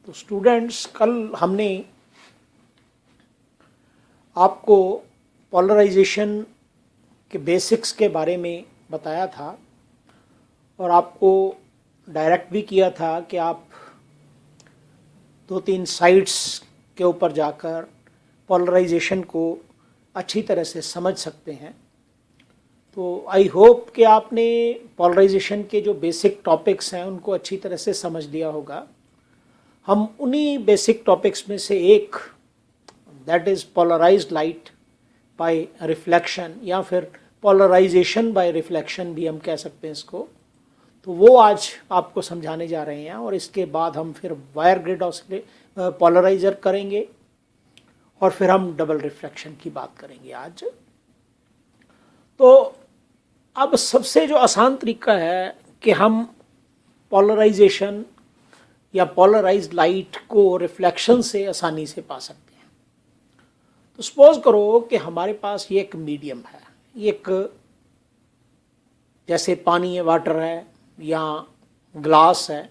तो स्टूडेंट्स, कल हमने आपको पोलराइजेशन के बेसिक्स के बारे में बताया था और आपको डायरेक्ट भी किया था कि आप 2-3 साइट्स के ऊपर जाकर पोलराइजेशन को अच्छी तरह से समझ सकते हैं। तो आई होप कि आपने पोलराइजेशन के जो बेसिक टॉपिक्स हैं उनको अच्छी तरह से समझ लिया होगा। हम उन्हीं बेसिक टॉपिक्स में से एक, that is polarized light by reflection या फिर पोलराइजेशन बाय रिफ्लेक्शन भी हम कह सकते हैं इसको, तो वो आज आपको समझाने जा रहे हैं। और इसके बाद हम फिर वायर ग्रिड पोलराइजर करेंगे और फिर हम डबल रिफ्लेक्शन की बात करेंगे आज। तो अब सबसे जो आसान तरीका है कि हम पोलराइजेशन या पोलराइज्ड लाइट को रिफ्लेक्शन से आसानी से पा सकते हैं। तो सपोज करो कि हमारे पास ये एक मीडियम है, ये एक जैसे पानी है, वाटर है या ग्लास है,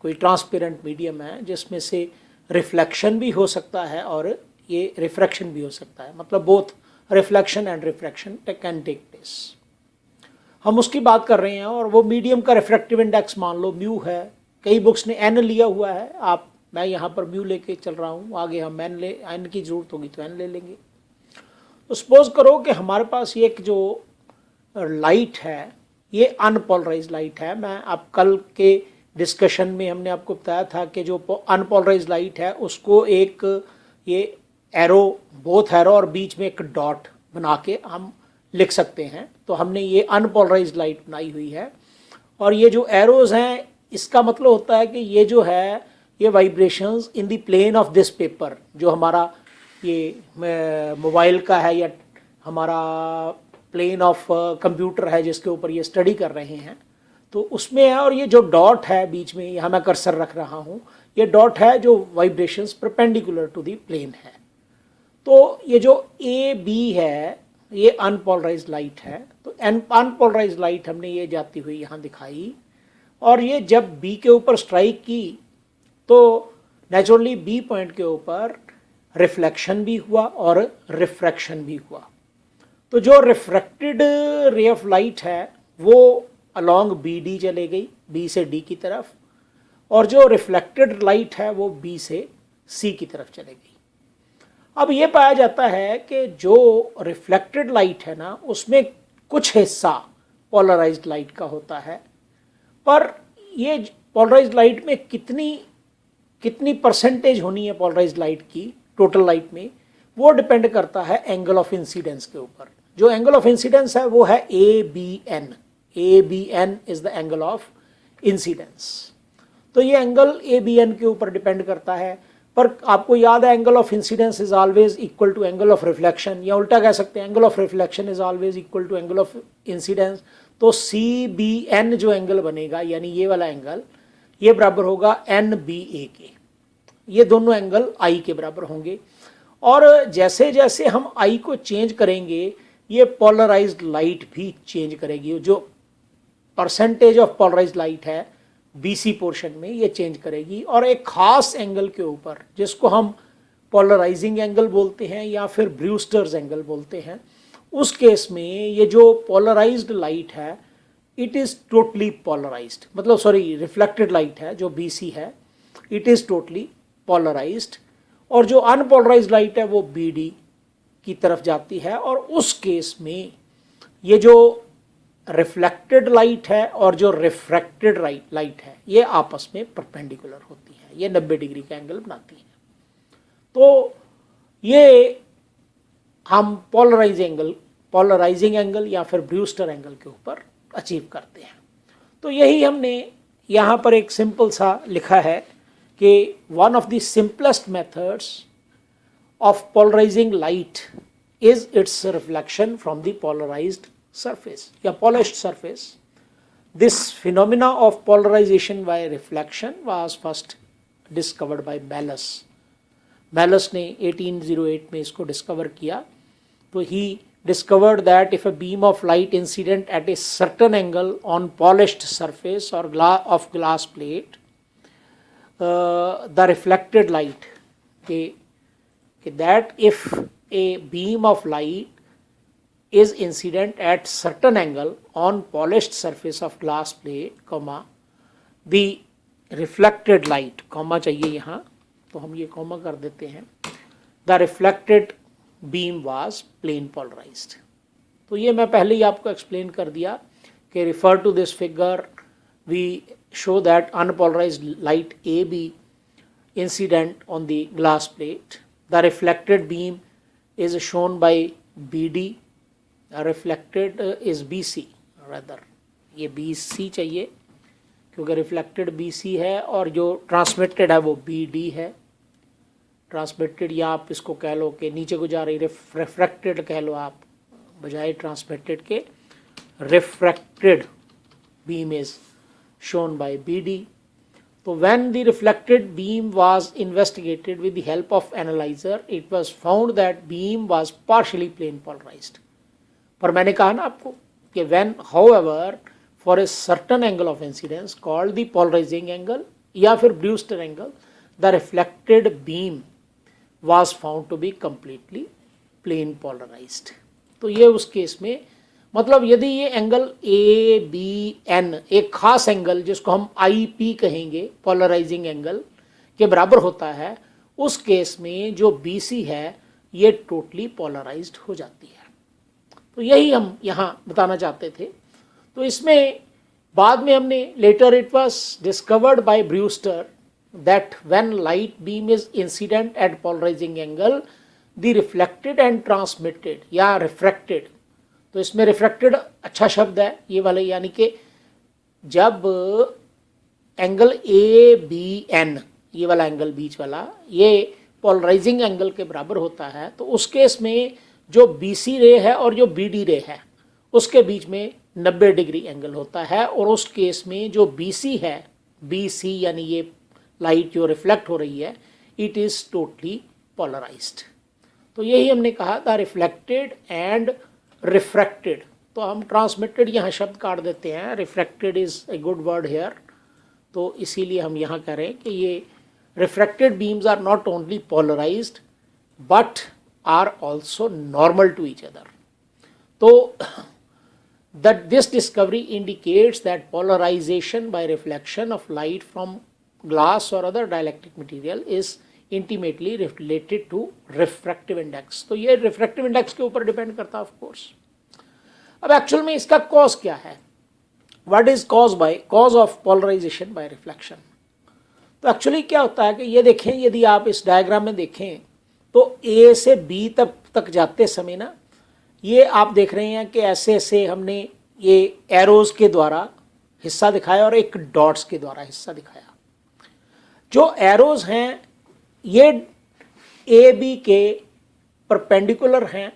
कोई ट्रांसपेरेंट मीडियम है जिसमें से रिफ्लेक्शन भी हो सकता है और ये रिफ्रैक्शन भी हो सकता है, मतलब both reflection and refraction can take place. हम उसकी बात कर रहे हैं और वो मीडियम का रिफ्रैक्टिव इंडेक्स मान लो म्यू है। कई बुक्स ने एन लिया हुआ है, मैं यहाँ पर म्यू लेके चल रहा हूँ, आगे हम एन की ज़रूरत होगी तो एन ले लेंगे। तो सपोज करो कि हमारे पास ये एक जो लाइट है ये अनपोलराइज्ड लाइट है। मैं आप कल के डिस्कशन में हमने आपको बताया था कि जो अनपोलराइज्ड लाइट है उसको एक ये एरो, बोथ एरो और बीच में एक डॉट बना के हम लिख सकते हैं। तो हमने ये अनपोलराइज्ड लाइट बनाई हुई है और ये जो एरोज़ हैं इसका मतलब होता है कि ये जो है ये vibrations in the plane of this paper, जो हमारा ये मोबाइल का है या हमारा प्लेन ऑफ कंप्यूटर है जिसके ऊपर ये स्टडी कर रहे हैं, तो उसमें है। और ये जो डॉट है बीच में, यहाँ मैं कर्सर रख रहा हूँ, ये डॉट है जो vibrations perpendicular to the plane है। तो ये जो ए बी है ये अनपोलराइज्ड लाइट है। तो अनपोलराइज्ड लाइट हमने ये जाती हुई यहाँ दिखाई और ये जब बी के ऊपर स्ट्राइक की तो नेचुरली बी पॉइंट के ऊपर रिफ्लेक्शन भी हुआ और रिफ्रैक्शन भी हुआ। तो जो रिफ्रैक्टेड रे ऑफ लाइट है वो अलोंग बी डी चले गई, बी से डी की तरफ, और जो रिफ्लेक्टेड लाइट है वो बी से सी की तरफ चले गई। अब ये पाया जाता है कि जो रिफ्लेक्टेड लाइट है ना उसमें कुछ हिस्सा पोलराइज्ड लाइट का होता है, पर ये पोलराइज्ड लाइट में कितनी परसेंटेज होनी है पोलराइज्ड लाइट की टोटल लाइट में, वो डिपेंड करता है एंगल ऑफ इंसिडेंस के ऊपर। जो एंगल ऑफ इंसिडेंस है वो है A B N is the angle of incidence. तो ये एंगल ए बी एन के ऊपर डिपेंड करता है। पर आपको याद है angle of incidence is always equal to angle of reflection, या उल्टा कह सकते हैं angle of reflection is always equal to angle of incidence. तो सी बी एन जो एंगल बनेगा, यानी ये वाला एंगल, ये बराबर होगा एन बी ए के। ये दोनों एंगल आई के बराबर होंगे। और जैसे जैसे हम आई को चेंज करेंगे ये पोलराइज्ड लाइट भी चेंज करेगी। जो परसेंटेज ऑफ पोलराइज्ड लाइट है बीसी पोर्शन में ये चेंज करेगी और एक खास एंगल के ऊपर, जिसको हम पोलराइजिंग एंगल बोलते हैं या फिर ब्रूस्टर्स एंगल बोलते हैं, उस केस में ये जो पोलराइज्ड लाइट है इट इज़ टोटली पोलराइज्ड, मतलब सॉरी रिफ्लेक्टेड लाइट है जो बीसी है इट इज़ टोटली पोलराइज्ड, और जो अनपोलराइज्ड लाइट है वो बीडी की तरफ जाती है। और उस केस में ये जो रिफ्लेक्टेड लाइट है और जो रिफ्रैक्टेड लाइट है ये आपस में परपेंडिकुलर होती है, ये 90 डिग्री का एंगल बनाती है। तो ये हम पोलराइजिंग एंगल या फिर ब्रूस्टर एंगल के ऊपर अचीव करते हैं। तो यही हमने यहाँ पर एक सिंपल सा लिखा है कि one of the simplest methods of polarizing light is its reflection from the polarized surface या polished surface. This phenomena of polarization by reflection was first discovered by Malus. Malus ने 1808 में इसको डिस्कवर किया। तो he discovered that if a beam of light incident at a certain angle on polished surface or of glass plate the reflected light कि that if a beam of light is incident at certain angle on polished surface of glass plate, comma the reflected light, comma चाहिए यहाँ तो हम ये comma कर देते हैं, the reflected beam was plane polarized। तो ये मैं पहले ही आपको explain कर दिया कि refer to this figure we show that unpolarized light AB incident on the glass plate, the reflected beam is shown by BD, reflected is BC rather, ये BC चाहिए क्योंकि रिफ्लेक्टेड BC है और जो ट्रांसमिटेड है वो BD है। Transmitted या आप इसको कह लो कि नीचे को जा रही रिफ्रैक्टेड कह लो आप, बजाय ट्रांसमिटेड के refracted beam is shown by BD। तो when the reflected beam was investigated with the help of analyzer it was found that beam was partially plane polarized. पर मैंने कहा ना आपको कि when however for a certain angle of incidence called the polarizing angle या फिर Brewster angle the reflected beam was found to be completely plane polarized. तो ये उस केस में मतलब यदि ये एंगल ABN एक खास एंगल जिसको हम IP कहेंगे पोलराइजिंग एंगल के बराबर होता है, उस केस में जो BC है ये टोटली पोलराइज्ड हो जाती है। तो यही हम यहाँ बताना चाहते थे। तो इसमें बाद में हमने later it was discovered by Brewster that when light beam is incident at polarizing angle the reflected and transmitted या रिफ्रैक्टेड, तो इसमें रिफ्रैक्टेड अच्छा शब्द है ये वाले, यानी कि जब एंगल ABN ये वाला एंगल बीच वाला ये पोलराइजिंग एंगल के बराबर होता है, तो उस केस में जो BC रे है और जो BD रे है उसके बीच में 90 डिग्री एंगल होता है, और उस केस में जो BC है BC यानी ये लाइट जो रिफ्लेक्ट हो रही है इट इज़ टोटली पोलराइज्ड। तो यही हमने कहा था रिफ्लेक्टेड एंड रिफ्रैक्टेड। तो हम ट्रांसमिटेड यहाँ शब्द काट देते हैं, refracted is a good word here, तो इसीलिए हम यहाँ कह रहे हैं कि ये refracted beams are not only polarized but are also normal to each other. So that this discovery indicates that polarization by reflection of light from glass or other dielectric material is intimately related to refractive index। तो ये refractive index के ऊपर depend करता है of course. अब actual में इसका cause क्या है, what is cause of polarization by reflection. तो एक्चुअली क्या होता है कि ये देखें, यदि आप इस डायग्राम में देखें तो A से B तक जाते समय ना ये आप देख रहे हैं कि ऐसे ऐसे हमने ये एरोज के द्वारा हिस्सा दिखाया और एक डॉट्स के द्वारा हिस्सा दिखाया। जो एरोज हैं ये AB के परपेंडिकुलर हैं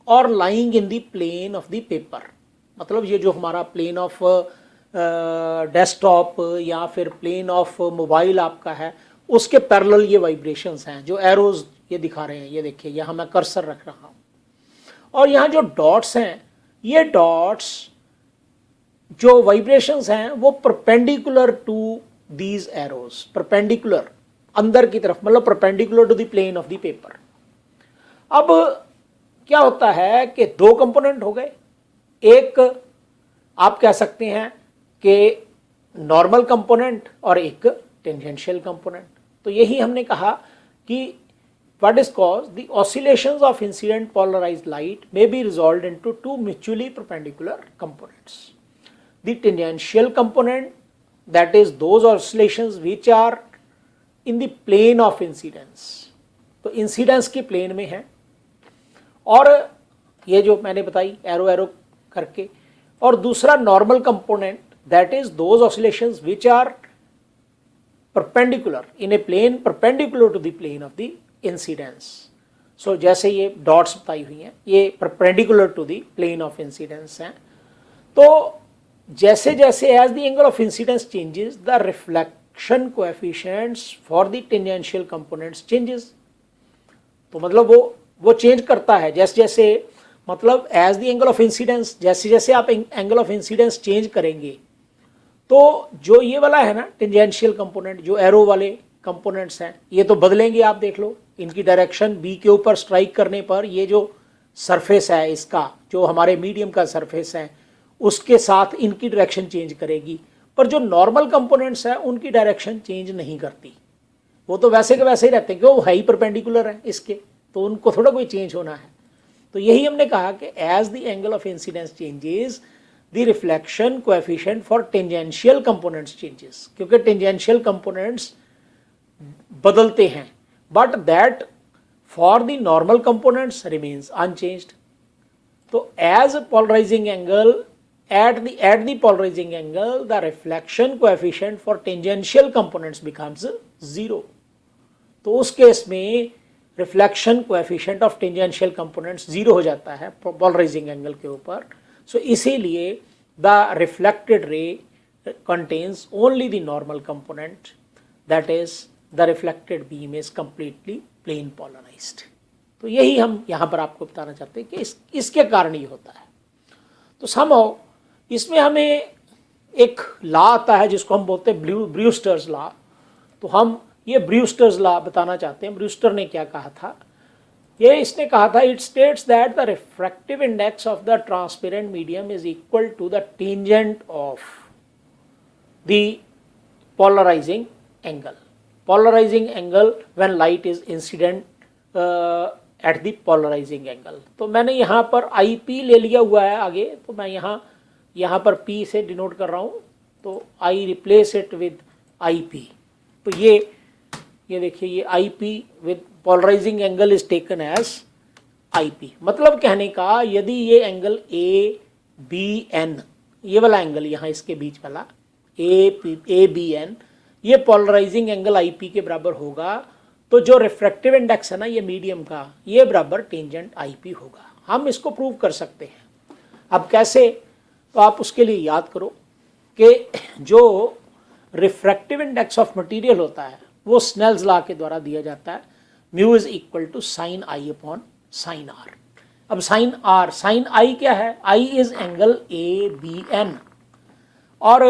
और lying in the plane of the paper, मतलब ये जो हमारा प्लेन ऑफ डेस्कटॉप या फिर प्लेन ऑफ मोबाइल आपका है उसके पैरेलल ये वाइब्रेशंस हैं जो एरोज ये दिखा रहे हैं। ये देखिए यहाँ मैं कर्सर रख रहा हूँ और यहाँ जो डॉट्स हैं ये डॉट्स जो वाइब्रेशंस हैं वो perpendicular to these arrows, perpendicular अंदर की तरफ, मतलब perpendicular to the plane of the paper. अब क्या होता है कि दो कंपोनेंट हो गए, एक आप कह सकते हैं कि नॉर्मल कंपोनेंट और एक टेंजेंशियल कंपोनेंट। तो यही हमने कहा कि what is caused the oscillations of incident polarized light may be resolved into two mutually perpendicular components, the tangential component, that is those oscillations which are in the plane of incidence, तो incidence की plane में है, और ये जो मैंने बताई arrow arrow करके, और दूसरा normal component that is those oscillations which are perpendicular in a plane perpendicular to the plane of the incidence. So जैसे ये डॉट्स बताई हुई हैं ये perpendicular to the plane of incidence हैं। तो जैसे जैसे as the angle of incidence changes the reflection coefficients for the tangential components changes. तो मतलब वो चेंज करता है जैसे जैसे, मतलब as the angle of incidence, जैसे जैसे आप एंगल ऑफ इंसिडेंस चेंज करेंगे तो जो ये वाला है ना टेंजेंशियल कंपोनेंट, जो एरो वाले कंपोनेंट्स हैं, ये तो बदलेंगे, आप देख लो इनकी डायरेक्शन बी के ऊपर स्ट्राइक करने पर ये जो सरफेस है इसका, जो हमारे मीडियम का सरफेस है, उसके साथ इनकी डायरेक्शन चेंज करेगी। पर जो नॉर्मल कंपोनेंट्स हैं उनकी डायरेक्शन चेंज नहीं करती, वो तो वैसे के वैसे ही रहते हैं, क्यों, वो है ही परपेंडिकुलर है इसके, तो उनको थोड़ा कोई चेंज होना है। तो यही हमने कहा कि as the angle of incidence changes the reflection coefficient for tangential components changes, क्योंकि टेंजेंशियल कंपोनेंट्स बदलते हैं, but that for the normal components remains unchanged. तो as polarising angle at the polarizing angle the reflection coefficient for tangential components becomes 0। तो उस case में reflection coefficient of tangential components 0 हो जाता है पोलराइजिंग एंगल के ऊपर। सो इसीलिए the reflected ray contains only the normal component, that is the reflected beam is completely plane polarized। तो यही हम यहाँ पर आपको बताना चाहते हैं कि इसके कारण ये होता है। तो somehow इसमें हमें एक लॉ आता है जिसको हम बोलते हैं ब्रूस्टर्स लॉ। तो हम ये ब्रूस्टर्स लॉ बताना चाहते हैं। ब्रूस्टर ने क्या कहा था, ये इसने कहा था, it states that the refractive index of the transparent medium is equal to the tangent of the polarizing angle. Polarizing angle when light is incident at the polarizing angle. तो मैंने यहाँ पर आई पी ले लिया हुआ है आगे, तो मैं यहाँ पर P से डिनोट कर रहा हूँ, तो I replace it with I P. तो ये देखिए, ये I P with polarizing angle is taken as I P. मतलब कहने का, यदि ये एंगल ए बी एन, ये वाला एंगल यहाँ इसके बीच वाला ए बी एन, ये पोलराइजिंग एंगल आई पी के बराबर होगा, तो जो रिफ्रैक्टिव इंडेक्स है ना ये मीडियम का, ये बराबर टेंजेंट आई पी होगा। हम इसको प्रूव कर सकते हैं। अब कैसे, तो आप उसके लिए याद करो कि जो रिफ्रैक्टिव इंडेक्स ऑफ मटेरियल होता है वो स्नेल्स लॉ के द्वारा दिया जाता है, mu is equal to sine I upon sine R. अब साइन आई क्या है, I is angle A B N, और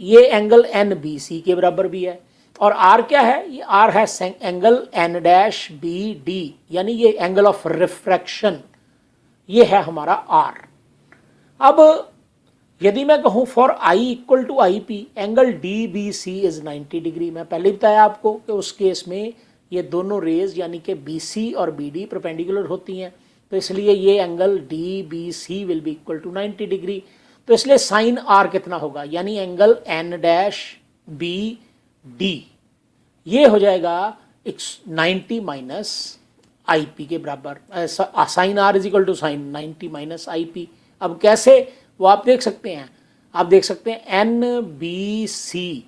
ये एंगल एन बी सी के बराबर भी है। और आर क्या है, ये आर है angle N dash B D, यानी ये एंगल ऑफ रिफ्रैक्शन, ये है हमारा आर। अब यदि मैं कहूँ for I equal to I P, angle D B C is 90 degree. मैं पहले बताया आपको कि उस केस में ये दोनों रेज यानी कि बी सी और बी डी परपेंडिकुलर होती हैं, तो इसलिए ये angle D B C will be equal to 90 degree. तो इसलिए साइन आर कितना होगा, यानी angle N dash B D, ये हो जाएगा 90 माइनस आई पी के बराबर। Sine R is equal to sine 90 minus I P. अब कैसे, वो आप देख सकते हैं, एन बी सी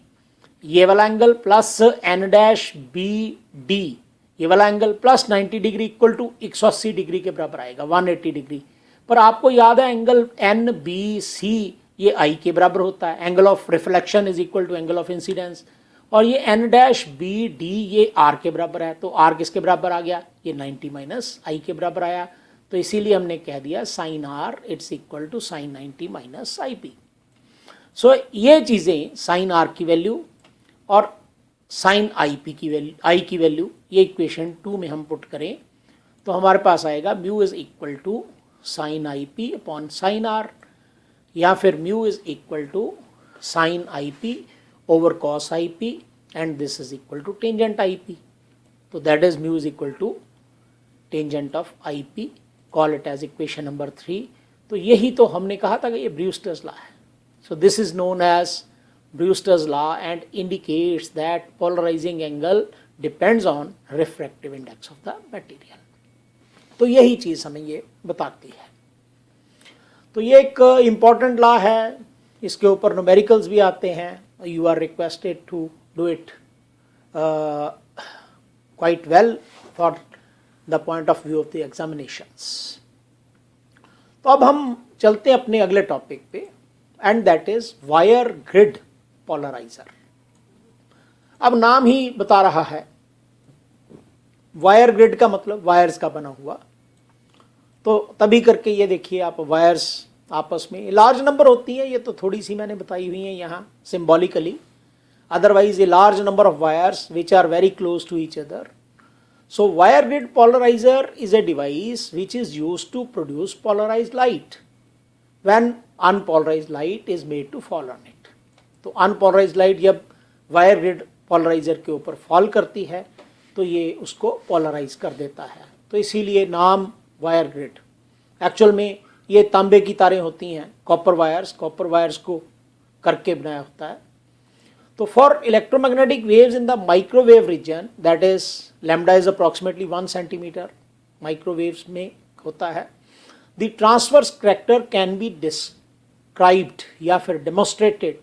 ये वाला angle plus N dash B D ये वाला angle plus 90 degree equal to 180 degree के बराबर आएगा, 180 डिग्री। पर आपको याद है एंगल एन बी सी ये आई के बराबर होता है, angle of reflection is equal to angle of incidence, और ये एन डैश बी डी ये आर के बराबर है। तो आर किसके बराबर आ गया, ये 90 माइनस आई के बराबर आया। तो इसीलिए हमने कह दिया sine R it's equal to sine 90 minus I P. So ये चीज़ें साइन आर की वैल्यू और साइन आई पी की वैल्यू, आई की वैल्यू, ये इक्वेशन 2 में हम पुट करें तो हमारे पास आएगा mu is equal to sine I p upon sine r, या फिर mu is equal to sine I p over cos i p, and this is equal to tangent i P. तो that is mu is equal to tangent of i p, call it as equation number 3। तो यही तो हमने कहा था कि ये Brewster's law है। So this is known as Brewster's law and indicates that polarising angle depends on refractive index of the material. तो यही चीज़ हमें ये बताती है। तो ये एक इम्पॉर्टेंट लॉ है, इसके ऊपर न्यूमेरिकल्स भी आते हैं। You are requested to do it quite well for the point of view of the examinations. तो अब हम चलते हैं अपने अगले टॉपिक पे, and that is wire grid polarizer. अब नाम ही बता रहा है, वायर ग्रिड का मतलब वायर्स का बना हुआ। तो तभी करके ये देखिए आप वायर्स आपस में, लार्ज नंबर होती है, ये तो थोड़ी सी मैंने बताई हुई है यहाँ symbolically, otherwise a large number of wires which are very close to each other. So wire grid polarizer is a device which is used to produce polarized light when unpolarized light is made to fall on it. तो unpolarized light जब wire grid polarizer के ऊपर fall करती है तो ये उसको polarize कर देता है. तो इसीलिए नाम wire grid. एक्चुअल में ये तांबे की तारें होती हैं, कॉपर वायर्स को करके बनाया होता है. तो for electromagnetic waves in the microwave region, that is lambda is approximately 1 centimetre microwaves में होता है, the transverse character can be described या फिर demonstrated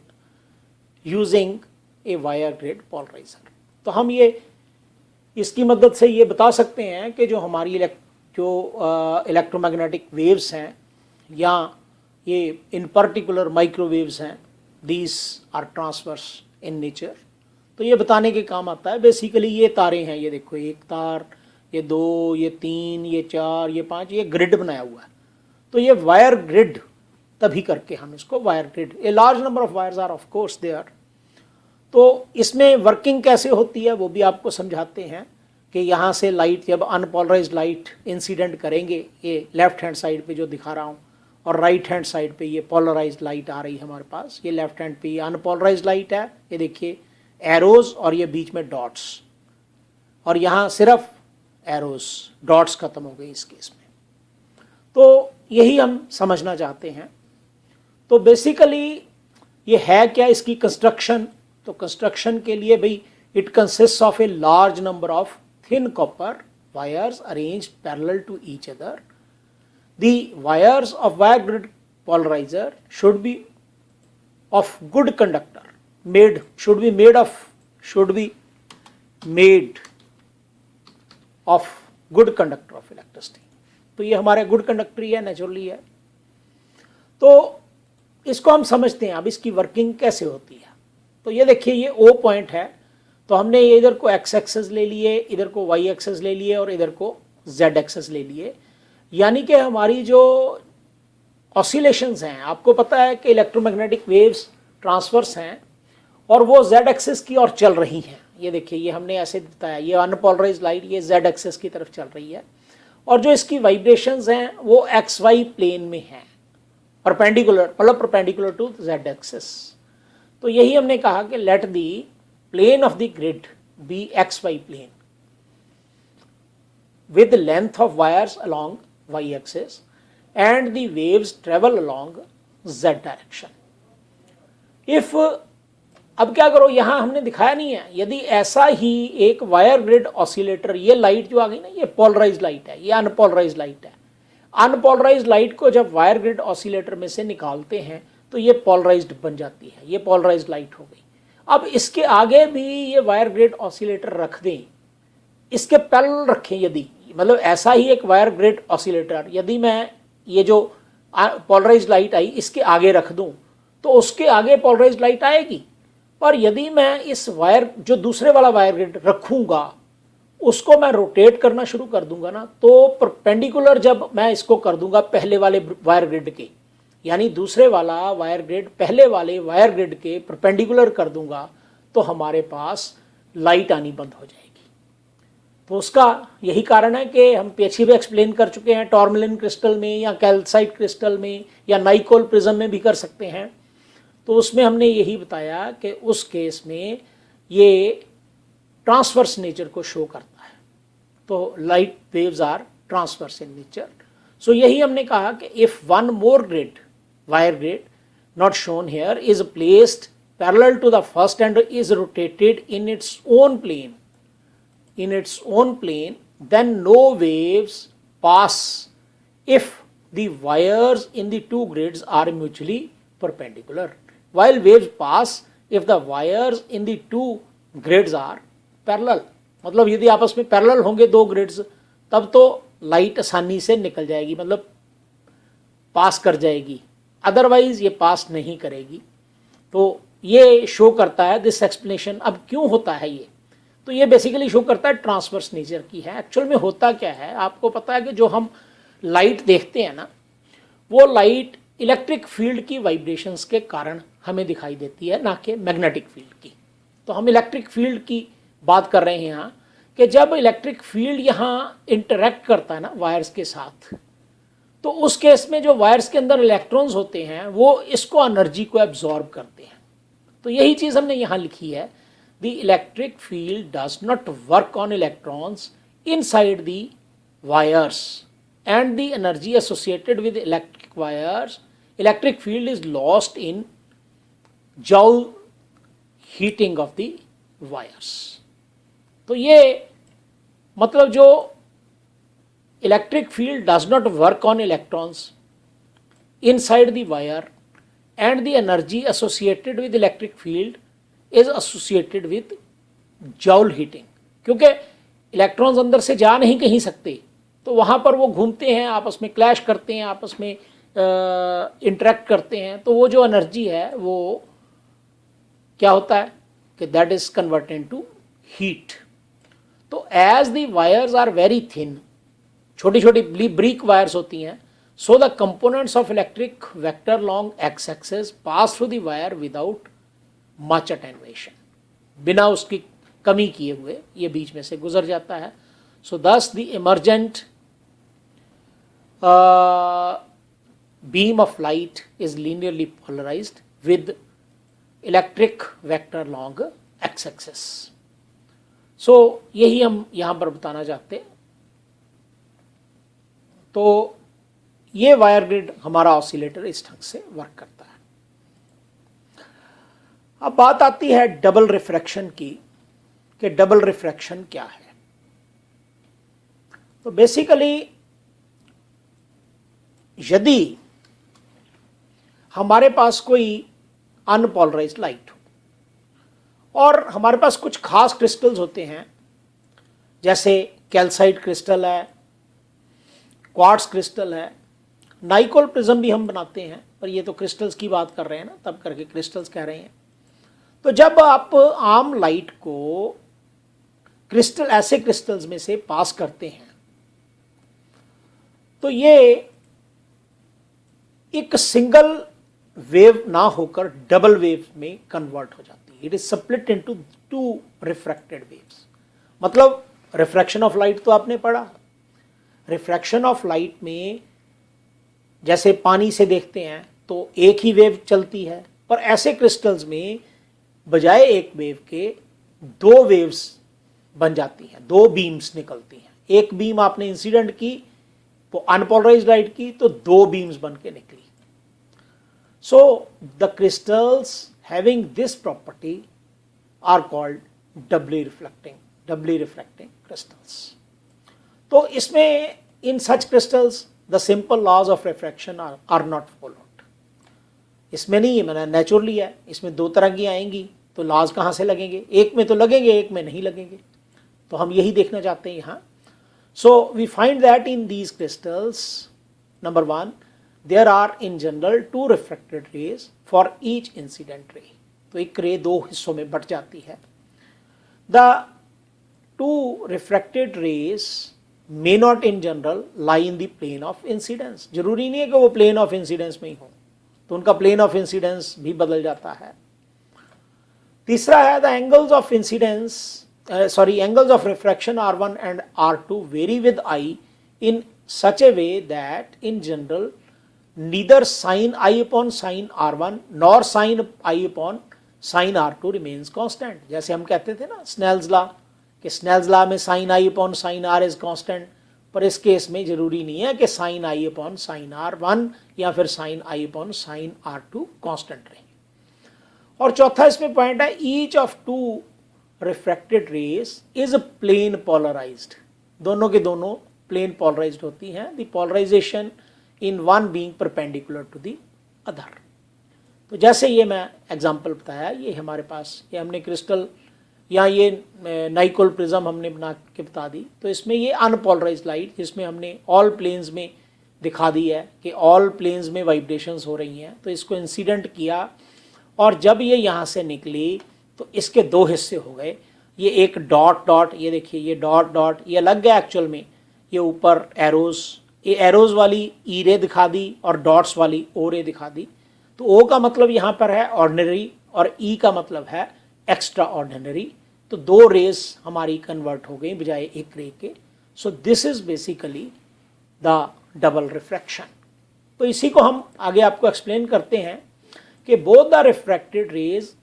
using a wire grid polarizer. तो हम ये इसकी मदद से ये बता सकते हैं कि जो हमारी इलेक्ट्रोमैग्नेटिक वेव्स हैं या ये इन पर्टिकुलर माइक्रोवेव्स हैं, these are transverse in nature. तो ये बताने के काम आता है. बेसिकली ये तारें हैं, ये देखो, एक तार, ये 2, ये 3, ये 4, ये 5, ये ग्रिड बनाया हुआ है. तो ये वायर ग्रिड, तभी करके हम इसको wire grid, a large number of wires are of course there. तो इसमें वर्किंग कैसे होती है वो भी आपको समझाते हैं कि यहाँ से लाइट, जब अनपोलराइज्ड लाइट इंसिडेंट करेंगे, ये लेफ्ट हैंड साइड पे जो दिखा रहा हूँ, और राइट हैंड साइड पे ये पोलराइज्ड लाइट आ रही है हमारे पास. ये लेफ्ट हैंड पे ये अनपोलराइज्ड लाइट है, ये देखिए एरोज, और ये बीच में डॉट्स, और यहाँ सिर्फ एरोज, डॉट्स खत्म हो गई इस केस में. तो यही हम समझना चाहते हैं. तो बेसिकली ये है क्या, इसकी कंस्ट्रक्शन. तो कंस्ट्रक्शन के लिए भाई, it consist of a large number of thin copper wires arranged parallel to each other. The wires of wire grid polarizer should be of good conductor, should be made of good conductor of electricity. तो ये हमारे good conductor ही है, naturally है. तो इसको हम समझते हैं. अब इसकी वर्किंग कैसे होती है. तो ये देखिए, ये O पॉइंट है. तो हमने ये इधर को x एक्सेस ले लिए, इधर को y एक्सेस ले लिए, और इधर को z एक्सेस ले लिए. यानी कि हमारी जो ऑसिलेशंस हैं, आपको पता है कि इलेक्ट्रोमैग्नेटिक वेव्स ट्रांसवर्स हैं और वो z एक्सिस की ओर चल रही हैं. ये देखिए, ये हमने ऐसे बताया, ये अनपोलराइज्ड लाइट ये z एक्सिस की तरफ चल रही है, और जो इसकी वाइब्रेशंस हैं वो xy प्लेन में हैं, परपेंडिकुलर, मतलब परपेंडिकुलर टू z एक्सिस. तो यही हमने कहा कि let the plane of the grid be xy plane with the length of wires along y-axis and the waves travel along z direction. If अब क्या करो, यहां हमने दिखाया नहीं है, यदि ऐसा ही एक वायर ग्रिड ऑसिलेटर, ये लाइट जो आ गई ना, ये पोलराइज्ड लाइट है, ये अनपोलराइज्ड लाइट है. अनपोलराइज्ड लाइट को जब वायर ग्रिड ऑसिलेटर में से निकालते हैं तो ये पोलराइज्ड बन जाती है, ये पोलराइज्ड लाइट हो गई. अब इसके आगे भी ये वायर ग्रिड ऑसिलेटर रख दें, इसके पैरेलल रखें, यदि मतलब ऐसा ही एक वायर ग्रिड ऑसिलेटर, यदि मैं ये जो पोलराइज्ड लाइट आई इसके आगे रख दूं तो उसके आगे पोलराइज्ड लाइट आएगी. और यदि मैं इस वायर, जो दूसरे वाला वायर ग्रिड रखूंगा, उसको मैं रोटेट करना शुरू कर दूंगा ना, तो परपेंडिकुलर जब मैं इसको कर दूंगा पहले वाले वायर ग्रिड के, यानी दूसरे वाला वायर ग्रिड पहले वाले वायर ग्रिड के परपेंडिकुलर कर दूंगा, तो हमारे पास लाइट आनी बंद हो जाएगी. तो उसका यही कारण है कि हम पीछे भी एक्सप्लेन कर चुके हैं, टॉर्मलिन क्रिस्टल में या कैल्साइट क्रिस्टल में या नाइकोल प्रिज्म में भी कर सकते हैं. तो उसमें हमने यही बताया कि उस केस में ये ट्रांसवर्स नेचर को शो करता है. तो light waves are transverse in nature. So यही हमने कहा कि if one more grid, wire grid not shown here, is placed parallel to the first and is rotated in its own plane, then no waves pass if the wires in the two grids are mutually perpendicular, while waves pass if the wires in the two grids are parallel. मतलब यदि आपस में parallel होंगे दो grids, तब तो light आसानी से निकल जाएगी, मतलब पास कर जाएगी, अदरवाइज ये पास नहीं करेगी. तो ये शो करता है दिस एक्सप्लेनेशन. अब क्यों होता है ये, तो ये बेसिकली शो करता है ट्रांसवर्स नेचर की है. एक्चुअल में होता क्या है, आपको पता है कि जो हम लाइट देखते हैं ना, वो लाइट इलेक्ट्रिक फील्ड की वाइब्रेशंस के कारण हमें दिखाई देती है, ना कि मैग्नेटिक फील्ड की। तो हम इलेक्ट्रिक फील्ड की बात कर रहे हैं यहाँ कि जब इलेक्ट्रिक फील्ड यहाँ इंटरेक्ट करता है ना वायर्स के साथ, तो उस केस में जो वायर्स के अंदर इलेक्ट्रॉन्स होते हैं वो इसको एनर्जी को एब्जॉर्ब करते हैं। तो यही चीज़ हमने यहाँ लिखी है, the electric field does not work on electrons inside the wires and the energy associated with electric field is lost in joule heating of the wires। तो ये मतलब जो electric field does not work on electrons inside the wire and the energy associated with electric field is associated with joule heating, क्योंकि electrons अंदर से जा नहीं कहीं सकते, तो वहाँ पर वो घूमते हैं, आपस में क्लैश करते हैं, आपस में इंटरेक्ट करते हैं, तो वो जो एनर्जी है वो क्या होता है कि that is converted to heat. तो as the wires are very thin, छोटी छोटी ब्रीक वायर्स होती हैं, so the components of electric vector long x axis pass through the wire without much attenuation, बिना उसकी कमी किए हुए ये बीच में से गुजर जाता है। So thus the emergent beam of light is linearly polarized with electric vector along x-axis। So यही हम यहाँ पर बताना चाहते हैं। तो ये वायर ग्रिड हमारा ऑसिलेटर इस ढंग से वर्क करता है। अब बात आती है डबल रिफ्रैक्शन की, कि डबल रिफ्रैक्शन क्या है। तो बेसिकली यदि हमारे पास कोई अनपोलराइज्ड लाइट हो और हमारे पास कुछ खास क्रिस्टल्स होते हैं, जैसे कैल्साइट क्रिस्टल है, क्वार्ट्ज क्रिस्टल है, नाइकोल प्रिज्म भी हम बनाते हैं, पर ये तो क्रिस्टल्स की बात कर रहे हैं ना, तब करके क्रिस्टल्स कह रहे हैं। तो जब आप आम लाइट को क्रिस्टल, ऐसे क्रिस्टल्स में से पास करते हैं, तो ये एक सिंगल वेव ना होकर डबल वेव में कन्वर्ट हो जाती है। It is split into two refracted waves. मतलब रिफ्रैक्शन ऑफ लाइट तो आपने पढ़ा, रिफ्रैक्शन ऑफ लाइट में जैसे पानी से देखते हैं तो एक ही वेव चलती है, पर ऐसे क्रिस्टल्स में बजाय एक वेव के दो वेव्स बन जाती हैं, दो बीम्स निकलती हैं। एक बीम आपने इंसिडेंट की वो अनपोलराइज्ड लाइट की, तो दो बीम्स बन के निकली। So the crystals having this property are called doubly reflecting crystals. तो इसमें in such crystals the simple laws of refraction are not followed. इसमें नहीं है, मैंने नेचुरली है, इसमें दो तरह की आएंगी, तो लॉज कहाँ से लगेंगे? एक में तो लगेंगे, एक में नहीं लगेंगे। तो हम यही देखना चाहते हैं यहाँ। So we find that in these crystals, number one, there are in general two refracted rays for each incident ray। तो एक रे दो हिस्सों में बट जाती है। The two refracted rays may not in general lie in the plane of incidence। जरूरी नहीं है कि वो plane of incidence में ही हो, तो उनका plane of incidence भी बदल जाता है। तीसरा है the angles of incidence angles of refraction R1 and R2 vary with I in such a way that in general neither sin I upon sin R1 nor sin I upon sin R2 remains constant। जैसे हम कहते थे ना Snell's law, कि Snell's law में sin I upon sin R is constant, पर इस case में जरूरी नहीं है कि sin I upon sin R1 या फिर sin I upon sin R2 constant रहे। और चौथा इसमें पॉइंट है, each of two refracted rays is plane polarized. दोनों के दोनों प्लेन पोलराइज्ड होती हैं, the polarization in one being perpendicular to the other. तो जैसे ये मैं एग्जांपल बताया, ये हमारे पास ये हमने क्रिस्टल या ये नाइकोल प्रिज्म हमने बना के बता दी। तो इसमें ये अनपोलराइज्ड लाइट जिसमें हमने ऑल प्लेन्स में दिखा दी है कि ऑल प्लेन्स में वाइब्रेशंस हो रही हैं, तो इसको इंसिडेंट किया और जब ये यहाँ से निकली तो इसके दो हिस्से हो गए। ये एक डॉट डॉट, ये देखिए ये डॉट डॉट, ये लग गया एक्चुअल में, ये ऊपर एरोस ये एरोज वाली ई रे दिखा दी और डॉट्स वाली ओ रे दिखा दी। तो ओ का मतलब यहाँ पर है ऑर्डिनरी और ई का मतलब है एक्स्ट्रा ऑर्डिनरी। तो दो रेस हमारी कन्वर्ट हो गई बजाय एक रे के। सो this is basically the double refraction. तो इसी को हम आगे आपको एक्सप्लेन करते हैं कि both the refracted rays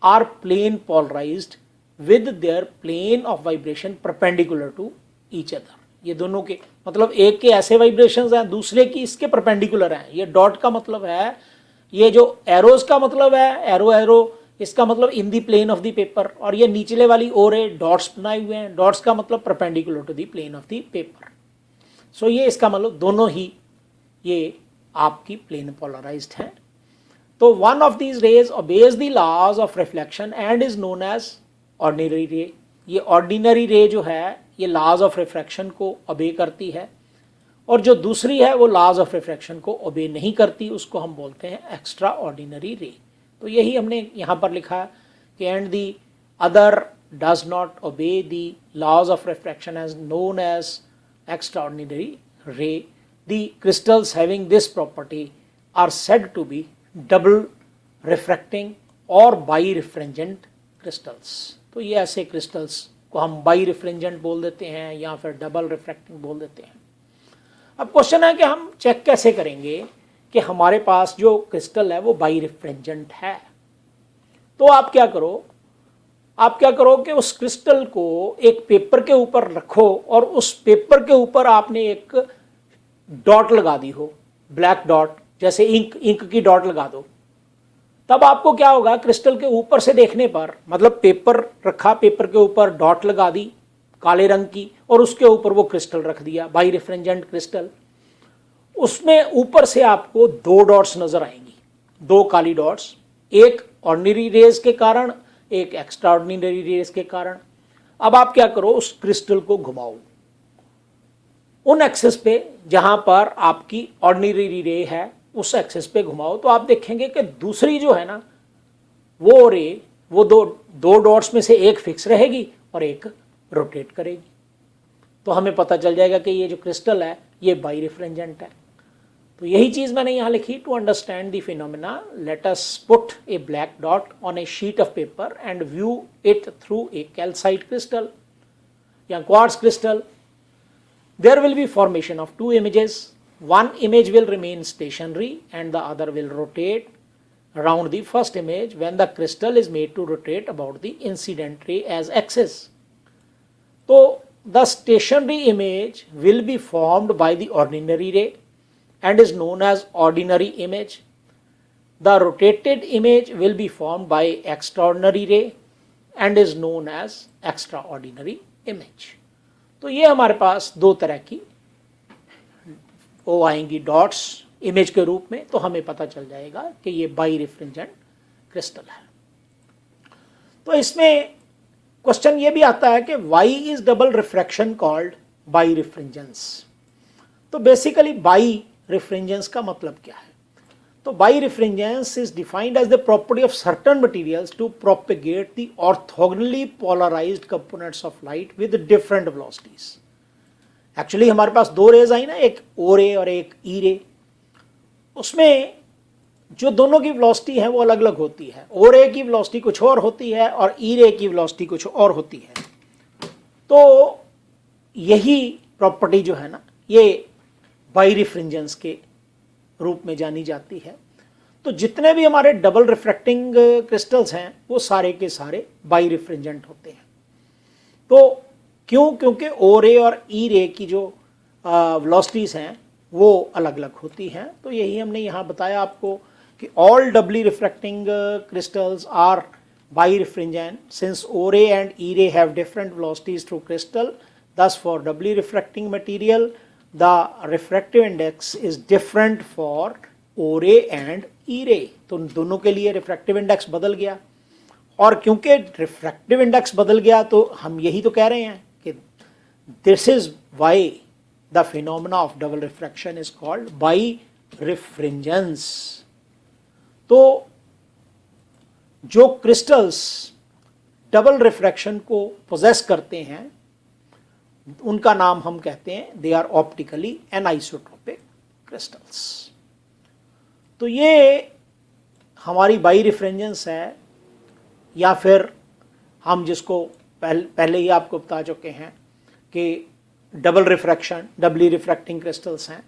are plane polarized with their plane of vibration perpendicular to each other. ये दोनों के मतलब एक के ऐसे वाइब्रेशंस हैं, दूसरे की इसके परपेंडिकुलर हैं। ये डॉट का मतलब है, ये जो एरोज का मतलब है एरो एरो, इसका मतलब इन दी प्लेन ऑफ द पेपर, और ये नीचले वाली ओ रे डॉट्स बनाए हुए हैं, डॉट्स का मतलब perpendicular to the plane of the paper. So ये इसका मतलब दोनों ही ये आपकी प्लेन पोलराइज्ड हैं। तो one of these rays obeys the laws of reflection and is known as ordinary ray. ये ऑर्डिनरी रे जो है ये लॉज ऑफ रिफ्रैक्शन को ओबे करती है, और जो दूसरी है वो लॉज ऑफ रिफ्रैक्शन को ओबे नहीं करती, उसको हम बोलते हैं एक्स्ट्रा ऑर्डिनरी रे। तो यही हमने यहाँ पर लिखा कि and the other does not obey the laws of refraction as known as extraordinary ray. The crystals having this property are said to be double refracting और बाई रिफ्रेंजेंट क्रिस्टल्स। तो ये ऐसे क्रिस्टल्स को हम by रिफ्रेंजेंट बोल देते हैं या फिर डबल रिफ्रैक्टिंग बोल देते हैं। अब क्वेश्चन है कि हम चेक कैसे करेंगे कि हमारे पास जो क्रिस्टल है वो बाई रिफ्रेंजेंट है। तो आप क्या करो कि उस क्रिस्टल को एक पेपर के ऊपर रखो और उस पेपर के ऊपर आपने एक डॉट लगा दी हो, ब्लैक डॉट, जैसे इंक की डॉट लगा दो। तब आपको क्या होगा, क्रिस्टल के ऊपर से देखने पर, मतलब पेपर रखा, पेपर के ऊपर डॉट लगा दी काले रंग की और उसके ऊपर वो क्रिस्टल रख दिया, बाई रिफ्रेंजेंट क्रिस्टल। उसमें ऊपर से आपको दो डॉट्स नजर आएंगी, दो काली डॉट्स, एक ऑर्डिनरी रेज के कारण, एक एक्स्ट्रा ऑर्डिनरी रेज के कारण। अब आप क्या करो, उस क्रिस्टल को घुमाओ उन एक्सिस पे जहां पर आपकी ऑर्डिनरी रे है, उस एक्सिस पे घुमाओ। तो आप देखेंगे कि दूसरी जो है ना वो रे, वो दो डॉट्स में से एक फिक्स रहेगी और एक रोटेट करेगी। तो हमें पता चल जाएगा कि ये जो क्रिस्टल है ये बाई रिफ्रेंजेंट है। तो यही चीज मैंने यहां लिखी, to understand the phenomena let us put a black dot on a sheet of paper and view it through a calcite crystal या quartz crystal. There will be formation of two images. One image will remain stationary and the other will rotate around the first image when the crystal is made to rotate about the incident ray as axis. So the stationary image will be formed by the ordinary ray and is known as ordinary image. The rotated image will be formed by extraordinary ray and is known as extraordinary image. तो ये हमारे पास दो तरह की वो आएंगी dots image के रूप में। तो हमें पता चल जाएगा कि ये बाई रिफ्रेंजेंट क्रिस्टल है। तो इसमें क्वेश्चन ये भी आता है कि why is double refraction called birefringence. तो बेसिकली बाई रिफ्रेंजेंस का मतलब क्या है? तो birefringence is defined as the property of certain materials to propagate the orthogonally polarised components of light with different velocities. Actually हमारे पास दो raise आई ना, एक ओ रे और एक ई रे। उसमें जो दोनों की वेलोसिटी है वो अलग अलग होती है। ओ रे की वेलोसिटी कुछ और होती है और ई रे की वेलोसिटी कुछ और होती है। तो यही प्रॉपर्टी जो है ना ये बाई रिफ्रेंजेंस के रूप में जानी जाती है। तो जितने भी हमारे डबल रिफ्रैक्टिंग क्रिस्टल्स हैं वो सारे के सारे बाई रिफ्रेंजेंट होते हैं। तो क्यों? क्योंकि ओ रे और ई रे की जो वेलोसिटीज हैं वो अलग अलग होती हैं। तो यही हमने यहाँ बताया आपको कि all doubly refracting crystals are birefringent since O ray and E ray have different velocities through crystal. Thus for doubly refracting material the refractive index is different for O ray and E ray। तो दोनों के लिए refractive index बदल गया, और क्योंकि refractive index बदल गया तो हम यही तो कह रहे हैं कि this is why the phenomena of double refraction is called birefringence. तो जो क्रिस्टल्स डबल रिफ्रैक्शन को पोजेस करते हैं उनका नाम हम कहते हैं they are optically anisotropic crystals. तो ये हमारी बाई रिफ्रेंजेंस है, या फिर हम जिसको पहले ही आपको बता चुके हैं कि डबल रिफ्रैक्शन, डबली रिफ्रैक्टिंग क्रिस्टल्स हैं।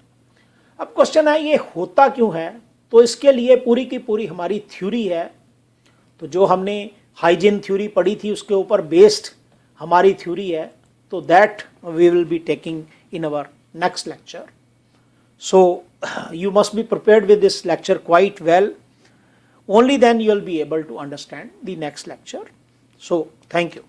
अब क्वेश्चन है ये होता क्यों है, तो इसके लिए पूरी की पूरी हमारी थ्योरी है। तो जो हमने हाइजीन थ्योरी पढ़ी थी उसके ऊपर बेस्ड हमारी थ्योरी है, तो that we will be taking in our next lecture. So you must be prepared with this lecture quite well. Only then you will be able to understand the next lecture. So thank you.